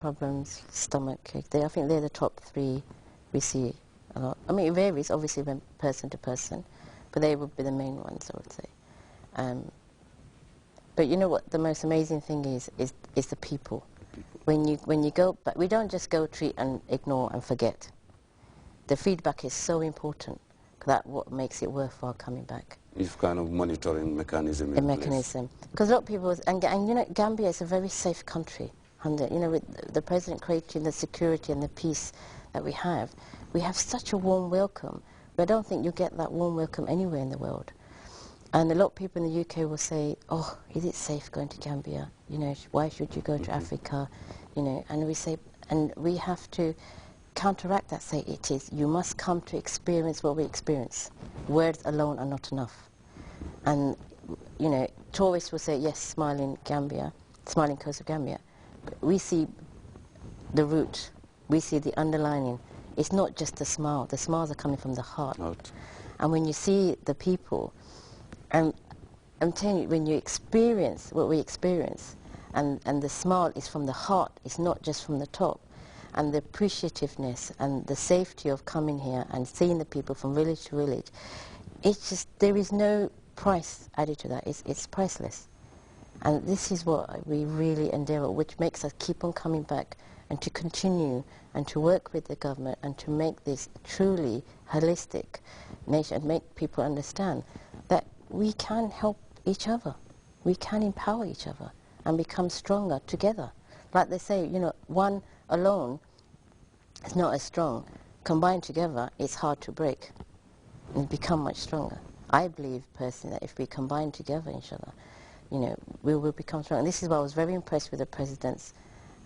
problems, stomach ache. I think they're the top three we see a lot. I mean, it varies, obviously, from person to person, but they would be the main ones, I would say. But you know what the most amazing thing is the people. When you go, but we don't just go treat and ignore and forget. The feedback is so important. That's what makes it worthwhile coming back. It's kind of monitoring mechanism. A mechanism, because a lot of people, and you know, Gambia is a very safe country. And you know, with the president creating the security and the peace that we have such a warm welcome. But I don't think you get that warm welcome anywhere in the world. And a lot of people in the UK will say, "Oh, is it safe going to Gambia? You know, why should you go to Africa?" You know, and we say, and we have to counteract that. Say it is. You must come to experience what we experience. Words alone are not enough. And you know, tourists will say, "Yes, smiling Gambia, smiling coast of Gambia." But we see the root. We see the underlining. It's not just the smile. The smiles are coming from the heart. And when you see the people, and I'm telling you, when you experience what we experience, and the smile is from the heart, it's not just from the top, and the appreciativeness and the safety of coming here and seeing the people from village to village, it's just, there is no price added to that. It's priceless. And this is what we really endeavour, which makes us keep on coming back and to continue and to work with the government and to make this truly holistic nation and make people understand that we can help each other. We can empower each other and become stronger together. Like they say, you know, one alone is not as strong. Combined together, it's hard to break and become much stronger. I believe personally that if we combine together each other, you know, we will become strong. And this is why I was very impressed with the President's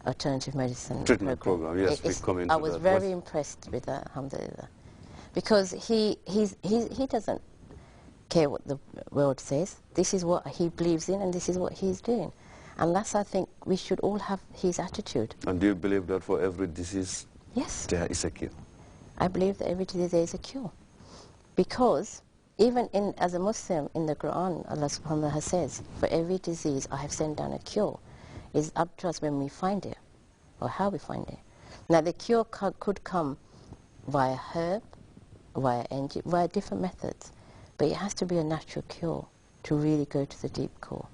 alternative medicine treatment program. Yes, we come into I was very impressed with that, alhamdulillah. Because he doesn't care what the world says. This is what he believes in and this is what he's doing. And that's, I think, we should all have his attitude. And do you believe that for every disease, yes, there is a cure? I believe that every disease there is a cure. Because even as a Muslim, in the Quran, Allah subhanahu wa ta'ala says, for every disease I have sent down a cure. It's up to us when we find it, or how we find it. Now the cure could come via herb, via different methods, but it has to be a natural cure to really go to the deep core.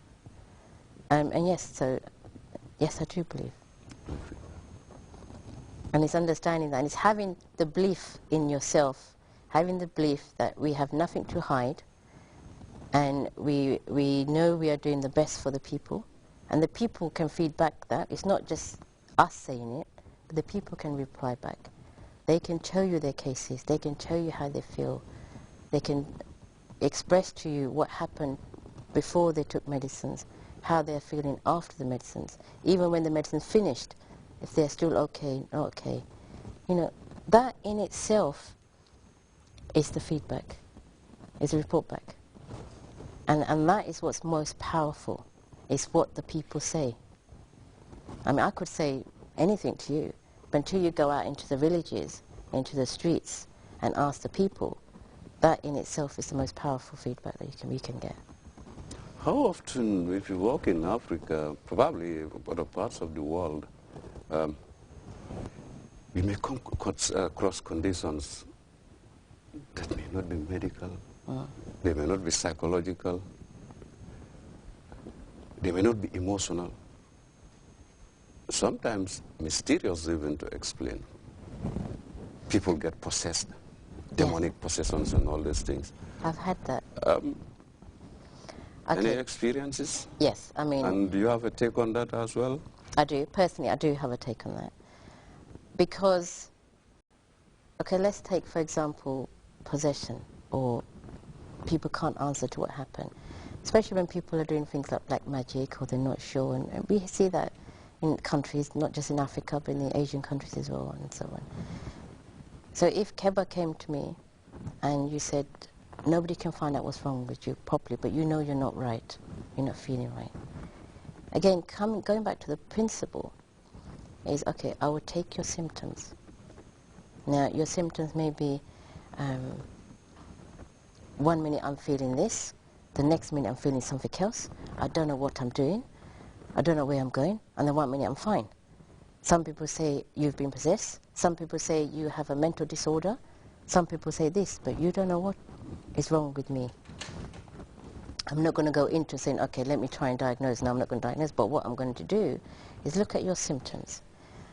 And yes, yes, I do believe. And it's understanding that, and it's having the belief in yourself, having the belief that we have nothing to hide, and we know we are doing the best for the people, and the people can feed back that. It's not just us saying it, but the people can reply back. They can tell you their cases, they can tell you how they feel, they can express to you what happened before they took medicines, how they're feeling after the medicines, even when the medicine's finished, if they're still okay, not okay. You know, that in itself is the feedback, is the report back. And that is what's most powerful, is what the people say. I mean, I could say anything to you, but until you go out into the villages, into the streets, and ask the people, that in itself is the most powerful feedback that we can get. How often, if you walk in Africa, probably other parts of the world, we may come across conditions that may not be medical, they may not be psychological, they may not be emotional, sometimes mysterious even to explain. People get possessed, demonic possessions and all these things. I've had that. Any experiences? Yes, I mean... And do you have a take on that as well? I do. Personally, I do have a take on that. Because, okay, let's take, for example, possession, or people can't answer to what happened. Especially when people are doing things like black magic, or they're not sure. And we see that in countries, not just in Africa, but in the Asian countries as well, and so on. So if Keba came to me, and you said, nobody can find out what's wrong with you properly, but you know you're not right, you're not feeling right. Again, going back to the principle, is, okay, I will take your symptoms. Now, your symptoms may be, 1 minute I'm feeling this, the next minute I'm feeling something else, I don't know what I'm doing, I don't know where I'm going, and then 1 minute I'm fine. Some people say you've been possessed. Some people say you have a mental disorder. Some people say this, but you don't know what is wrong with me. I'm not going to go into saying, okay, let me try and diagnose. No, I'm not going to diagnose, but what I'm going to do is look at your symptoms.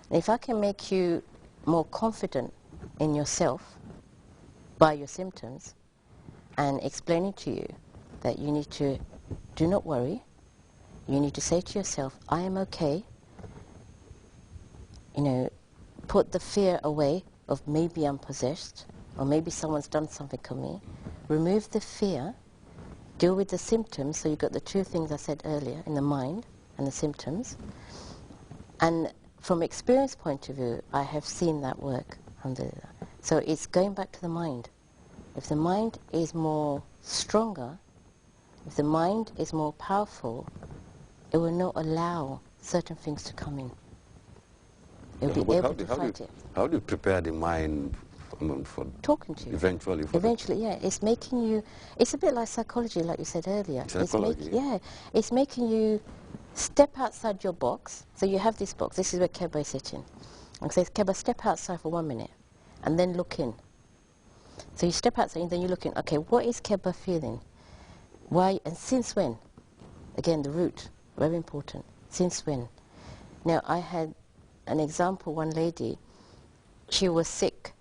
And if I can make you more confident in yourself by your symptoms and explaining to you that you need to do not worry, you need to say to yourself, I am okay, you know, put the fear away of maybe I'm possessed or maybe someone's done something to me. Remove the fear, deal with the symptoms. So you've got the two things I said earlier in the mind and the symptoms. And from experience point of view, I have seen that work. So it's going back to the mind. If the mind is more stronger, if the mind is more powerful, it will not allow certain things to come in. It will be able to fight it. How do you prepare the mind for talking to you? Eventually, yeah. It's making you, it's a bit like psychology, like you said earlier. Psychology? It's making you step outside your box. So you have this box, this is where Keba is sitting. And says, Keba, step outside for 1 minute, and then look in. So you step outside, and then you look in, okay, what is Keba feeling? Why, and since when? Again, the root, very important. Since when? Now, I had an example, one lady, she was sick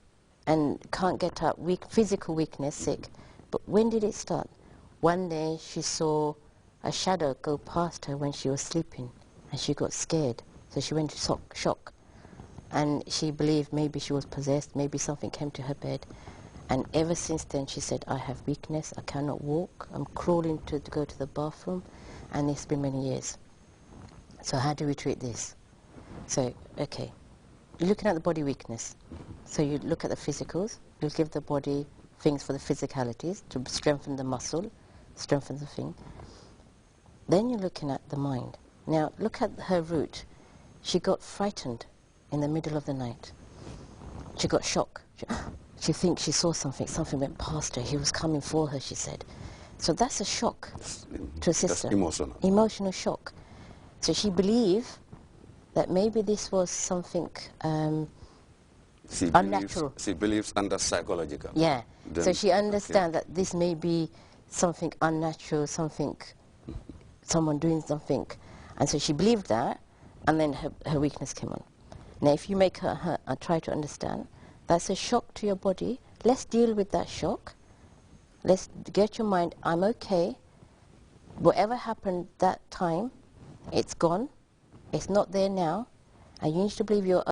and can't get up, physical weakness, sick. But when did it start? One day she saw a shadow go past her when she was sleeping, and she got scared. So she went into shock. And she believed maybe she was possessed, maybe something came to her bed. And ever since then she said, I have weakness, I cannot walk, I'm crawling to go to the bathroom, and it's been many years. So how do we treat this? So, okay, you're looking at the body weakness. So you look at the physicals, you give the body things for the physicalities to strengthen the muscle, strengthen the thing. Then you're looking at the mind. Now, look at her root. She got frightened in the middle of the night. She got shocked. She thinks she saw something went past her, he was coming for her, she said. So that's a shock to a sister. That's emotional. Emotional shock. So she believed that maybe this was something unnatural. She believes under psychological. Yeah. Then, so she understands that this may be something unnatural, someone doing something. And so she believed that, and then her weakness came on. Now, if you make her try to understand, that's a shock to your body. Let's deal with that shock. Let's get your mind, I'm okay. Whatever happened that time, it's gone. It's not there now. And you need to believe you're